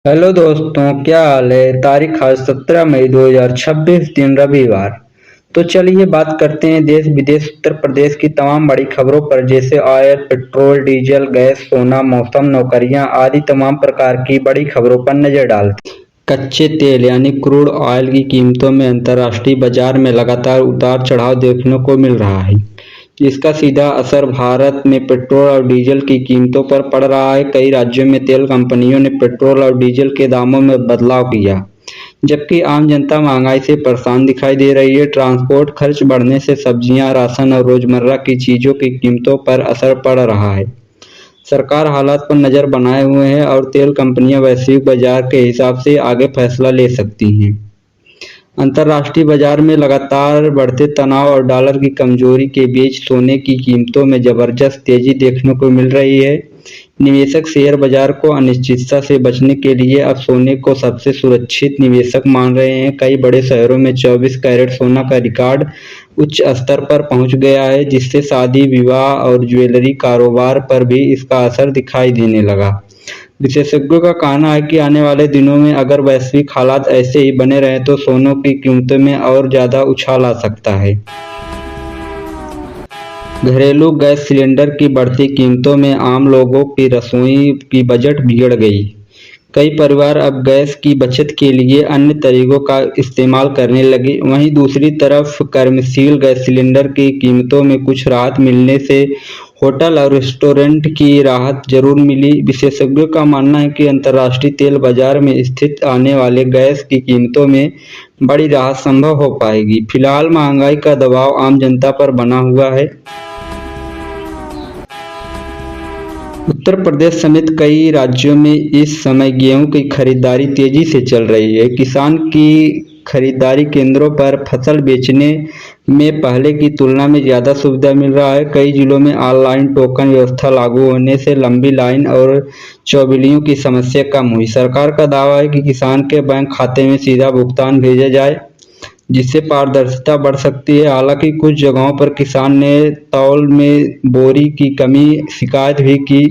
Hello दोस्तों, क्या हाल है। तारीख आज 17 मई 2026, दिन रविवार। तो चलिए बात करते हैं देश विदेश उत्तर प्रदेश की तमाम बड़ी खबरों पर, जैसे ऑयल, पेट्रोल, डीजल, गैस, सोना, मौसम, नौकरियां आदि तमाम प्रकार की बड़ी खबरों पर नजर डालते हैं। कच्चे तेल यानी क्रूड ऑयल की कीमतों में अंतर्राष्ट्रीय बाजार में लगातार उतार चढ़ाव देखने को मिल रहा है, जिसका सीधा असर भारत में पेट्रोल और डीजल की कीमतों पर पड़ रहा है। कई राज्यों में तेल कंपनियों ने पेट्रोल और डीजल के दामों में बदलाव किया, जबकि आम जनता महंगाई से परेशान दिखाई दे रही है। ट्रांसपोर्ट खर्च बढ़ने से सब्जियां, राशन और रोजमर्रा की चीजों की कीमतों पर असर पड़ रहा है। सरकार हालात पर नजर बनाए हुए है और तेल कंपनियां वैश्विक बाजार के हिसाब से आगे फैसला ले सकती हैं। अंतर्राष्ट्रीय बाजार में लगातार बढ़ते तनाव और डॉलर की कमजोरी के बीच सोने की कीमतों में जबरदस्त तेजी देखने को मिल रही है। निवेशक शेयर बाजार को अनिश्चितता से बचने के लिए अब सोने को सबसे सुरक्षित निवेशक मान रहे हैं। कई बड़े शहरों में 24 कैरेट सोना का रिकॉर्ड उच्च स्तर पर पहुंच गया है, जिससे शादी, विवाह और ज्वेलरी कारोबार पर भी इसका असर दिखाई देने लगा। विशेषज्ञों का कहना है कि आने वाले दिनों में अगर वैश्विक हालात ऐसे ही बने रहें तो सोनों की कीमतों में और ज्यादा उछाल आ सकता है। घरेलू गैस सिलेंडर की बढ़ती कीमतों में आम लोगों की रसोई की बजट बिगड़ गई। कई परिवार अब गैस की बचत के लिए अन्य तरीकों का इस्तेमाल करने लगे। वहीं दूसरी तरफ कर्मशील गैस सिलेंडर की कीमतों में कुछ राहत मिलने से होटल और रेस्टोरेंट की राहत जरूर मिली। विशेषज्ञों का मानना है कि अंतर्राष्ट्रीय तेल बाजार में स्थित आने वाले गैस की कीमतों में बड़ी राहत संभव हो पाएगी। फिलहाल महंगाई का दबाव आम जनता पर बना हुआ है। उत्तर प्रदेश समेत कई राज्यों में इस समय गेहूं की खरीदारी तेजी से चल रही है। किसान की खरीदारी केंद्रों पर फसल बेचने में पहले की तुलना में ज्यादा सुविधा मिल रहा है। कई जिलों में ऑनलाइन टोकन व्यवस्था लागू होने से लंबी लाइन और चौबीलियों की समस्या कम हुई। सरकार का दावा है कि किसान के बैंक खाते में सीधा भुगतान भेजा जाए, जिससे पारदर्शिता बढ़ सकती है। हालांकि कुछ जगहों पर किसान ने तौल में बोरी की कमी शिकायत भी की।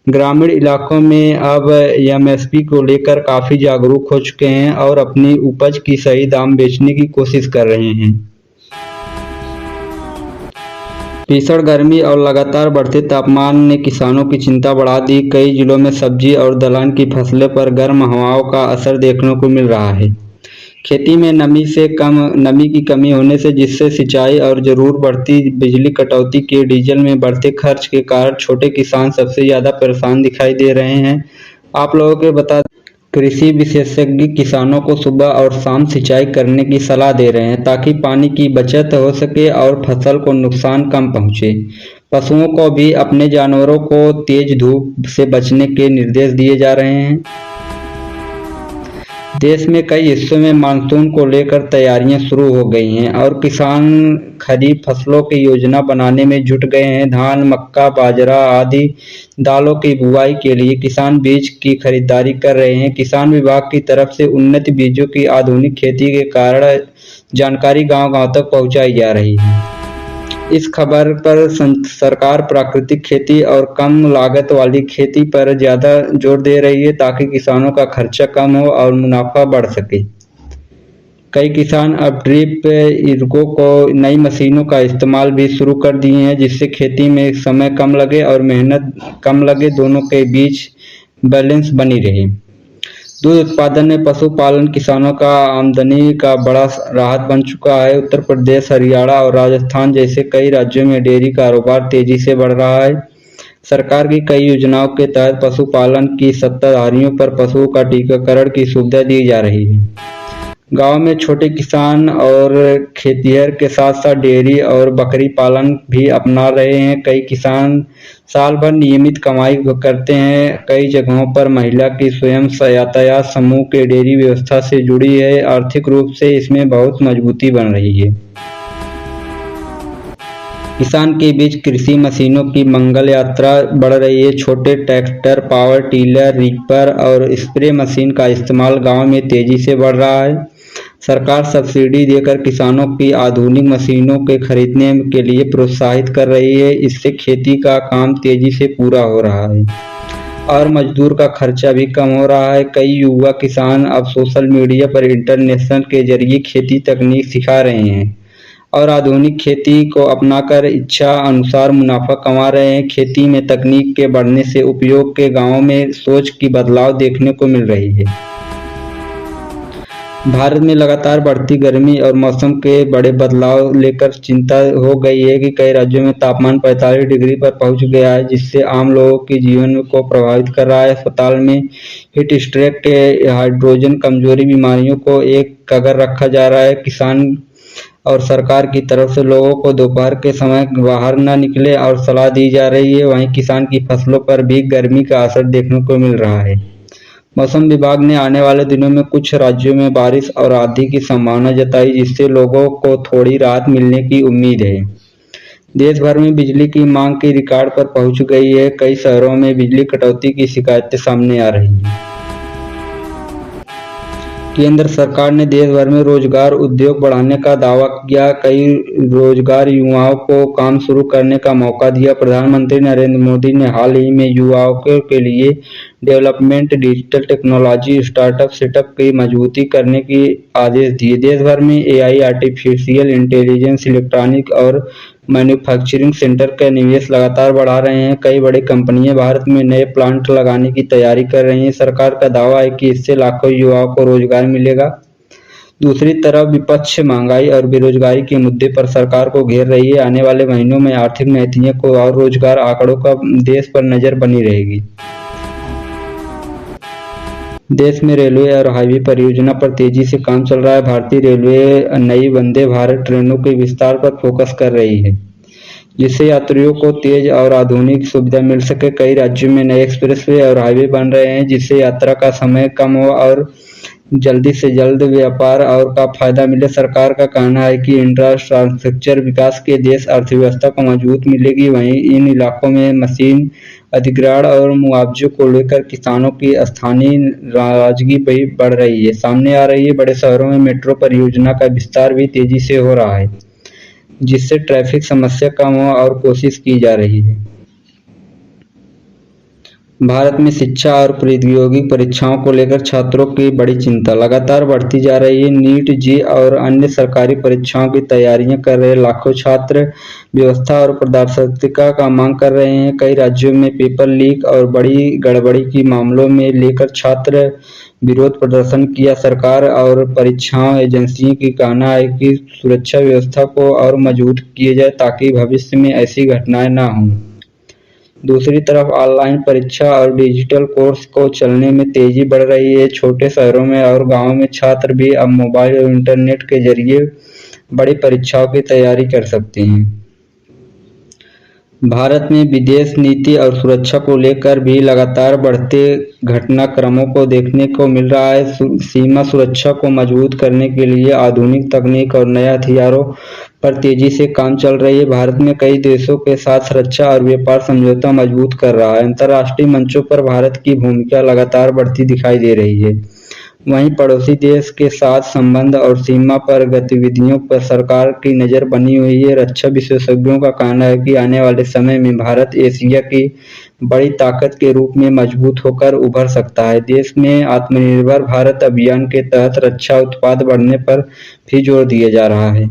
ग्रामीण इलाकों में अब एमएसपी को लेकर काफी जागरूक हो चुके हैं और अपनी उपज की सही दाम बेचने की कोशिश कर रहे हैं। भीषण गर्मी और लगातार बढ़ते तापमान ने किसानों की चिंता बढ़ा दी। कई जिलों में सब्जी और दलहन की फसलों पर गर्म हवाओं का असर देखने को मिल रहा है। खेती में नमी की कमी होने से, जिससे सिंचाई और जरूर बढ़ती बिजली कटौती के डीजल में बढ़ते खर्च के कारण छोटे किसान सबसे ज्यादा परेशान दिखाई दे रहे हैं। आप लोगों के बता कृषि विशेषज्ञ किसानों को सुबह और शाम सिंचाई करने की सलाह दे रहे हैं, ताकि पानी की बचत हो सके और फसल को नुकसान कम पहुंचे। पशुओं को भी अपने जानवरों को तेज धूप से बचने के निर्देश दिए जा रहे हैं। देश में कई हिस्सों में मानसून को लेकर तैयारियां शुरू हो गई हैं और किसान खरीफ फसलों की योजना बनाने में जुट गए हैं। धान, मक्का, बाजरा आदि दालों की बुवाई के लिए किसान बीज की खरीदारी कर रहे हैं। किसान विभाग की तरफ से उन्नत बीजों की आधुनिक खेती के कारण जानकारी गांव-गांव तक पहुंचाई जा रही है। इस खबर पर सरकार प्राकृतिक खेती और कम लागत वाली खेती पर ज्यादा जोर दे रही है, ताकि किसानों का खर्चा कम हो और मुनाफा बढ़ सके। कई किसान अब ड्रिप इरिगेशन को नई मशीनों का इस्तेमाल भी शुरू कर दिए हैं, जिससे खेती में समय कम लगे और मेहनत कम लगे, दोनों के बीच बैलेंस बनी रहे। दूध उत्पादन में पशुपालन किसानों का आमदनी का बड़ा राहत बन चुका है। उत्तर प्रदेश, हरियाणा और राजस्थान जैसे कई राज्यों में डेयरी कारोबार तेजी से बढ़ रहा है। सरकार की कई योजनाओं के तहत पशुपालन की सत्ताधारियों पर पशुओं का टीकाकरण की सुविधा दी जा रही है। गांव में छोटे किसान और खेतिहर के साथ साथ डेयरी और बकरी पालन भी अपना रहे हैं। कई किसान साल भर नियमित कमाई करते हैं। कई जगहों पर महिला की स्वयं यातायात समूह के डेयरी व्यवस्था से जुड़ी है। आर्थिक रूप से इसमें बहुत मजबूती बन रही है। किसान के बीच कृषि मशीनों की मंगल यात्रा बढ़ रही है। छोटे ट्रैक्टर, पावर टिलर, रीपर और स्प्रे मशीन का इस्तेमाल गांव में तेजी से बढ़ रहा है। सरकार सब्सिडी देकर किसानों की आधुनिक मशीनों के खरीदने के लिए प्रोत्साहित कर रही है। इससे खेती का काम तेजी से पूरा हो रहा है। और मजदूर का खर्चा भी कम हो रहा है। कई युवा किसान अब सोशल मीडिया पर इंटरनेशनल के जरिए खेती तकनीक सिखा रहे हैं और आधुनिक खेती को अपनाकर इच्छा अनुसार मुनाफा कमा रहे हैं। खेती में तकनीक के बढ़ने से उपयोग के गांवों में सोच की बदलाव देखने को मिल रही है। भारत में लगातार बढ़ती गर्मी और मौसम के बड़े बदलाव लेकर चिंता हो गई है कि कई राज्यों में तापमान 45 डिग्री पर पहुंच गया है, जिससे आम लोगों के जीवन को प्रभावित कर रहा है। अस्पताल में हीट स्ट्रोक के हाइड्रोजन कमजोरी बीमारियों को एक कगार रखा जा रहा है। किसान और सरकार की तरफ से लोगों को दोपहर के समय बाहर न निकले और सलाह दी जा रही है। वहीं किसान की फसलों पर भी गर्मी का असर देखने को मिल रहा है। मौसम विभाग ने आने वाले दिनों में कुछ राज्यों में बारिश और आंधी की संभावना जताई, जिससे लोगों को थोड़ी राहत मिलने की उम्मीद है। देश भर में बिजली की मांग की रिकॉर्ड पर पहुंच गई है। कई शहरों में बिजली कटौती की शिकायतें सामने आ रही हैं। केंद्र सरकार ने देश भर में रोजगार उद्योग बढ़ाने का दावा किया। कई रोजगार युवाओं को काम शुरू करने का मौका दिया। प्रधानमंत्री नरेंद्र मोदी ने हाल ही में युवाओं के लिए development, digital technology, startup setup की मजबूती करने के आदेश दिए। देश भर में एआई, आर्टिफिशियल इंटेलिजेंस, इलेक्ट्रॉनिक और मैन्युफैक्चरिंग सेक्टर का निवेश लगातार बढ़ा रहे हैं। कई बड़ी कंपनियां भारत में नए प्लांट लगाने की तैयारी कर रही हैं। सरकार का दावा है कि इससे लाखों युवाओं को रोजगार मिलेगा। दूसरी तरफ विपक्ष महंगाई और बेरोजगारी के मुद्दे पर सरकार को घेर रही है। आने वाले महीनों में आर्थिक नीतियों को और रोजगार आंकड़ों का देश पर नजर बनी रहेगी। देश में रेलवे और हाईवे परियोजना पर तेजी से काम चल रहा है। भारतीय रेलवे नई वंदे भारत ट्रेनों के विस्तार पर फोकस कर रही है, जिससे यात्रियों को तेज और आधुनिक सुविधा मिल सके। कई राज्यों में नए एक्सप्रेसवे और हाईवे बन रहे हैं, जिससे यात्रा का समय कम हो और जल्दी से जल्द व्यापार और का फायदा मिले। सरकार का कहना है कि इंफ्रास्ट्रक्चर विकास के देश अर्थव्यवस्था को मजबूत मिलेगी। वहीं इन इलाकों में मशीन अधिग्रहण और मुआवजे को लेकर किसानों की स्थानीय नाराजगी भी बढ़ रही है, सामने आ रही है। बड़े शहरों में मेट्रो परियोजना का विस्तार भी तेजी से हो रहा है, जिससे ट्रैफिक समस्या कम हो और कोशिश की जा रही है। भारत में शिक्षा और प्रतियोगी परीक्षाओं को लेकर छात्रों की बड़ी चिंता लगातार बढ़ती जा रही है। नीट, जे और अन्य सरकारी परीक्षाओं की तैयारियां कर रहे लाखों छात्र व्यवस्था और पारदर्शिता का मांग कर रहे हैं। कई राज्यों में पेपर लीक और बड़ी गड़बड़ी की मामलों में लेकर छात्र विरोध प्रदर्शन किया। सरकार और परीक्षा एजेंसियों की कहना है कि सुरक्षा व्यवस्था को और मजबूत किया जाए ताकि भविष्य में ऐसी घटनाएं न हों। दूसरी तरफ ऑनलाइन परीक्षा और डिजिटल कोर्स को चलने में तेजी बढ़ रही है। छोटे शहरों में और गांवों में छात्र भी अब मोबाइल और इंटरनेट के जरिए बड़ी परीक्षाओं की तैयारी कर सकते हैं। भारत में विदेश नीति और सुरक्षा को लेकर भी लगातार बढ़ते घटनाक्रमों को देखने को मिल रहा है। सीमा सुरक्षा को मजबूत करने के लिए आधुनिक तकनीक और नए हथियारों पर तेजी से काम चल रही है। भारत में कई देशों के साथ सुरक्षा और व्यापार समझौता मजबूत कर रहा है। अंतर्राष्ट्रीय मंचों पर भारत की भूमिका लगातार बढ़ती दिखाई दे रही है। वहीं पड़ोसी देश के साथ संबंध और सीमा पर गतिविधियों पर सरकार की नजर बनी हुई है। रक्षा विशेषज्ञों का कहना है कि आने वाले समय में भारत एशिया की बड़ी ताकत के रूप में मजबूत होकर उभर सकता है। देश में आत्मनिर्भर भारत अभियान के तहत रक्षा उत्पाद बढ़ने पर भी जोर दिया जा रहा है।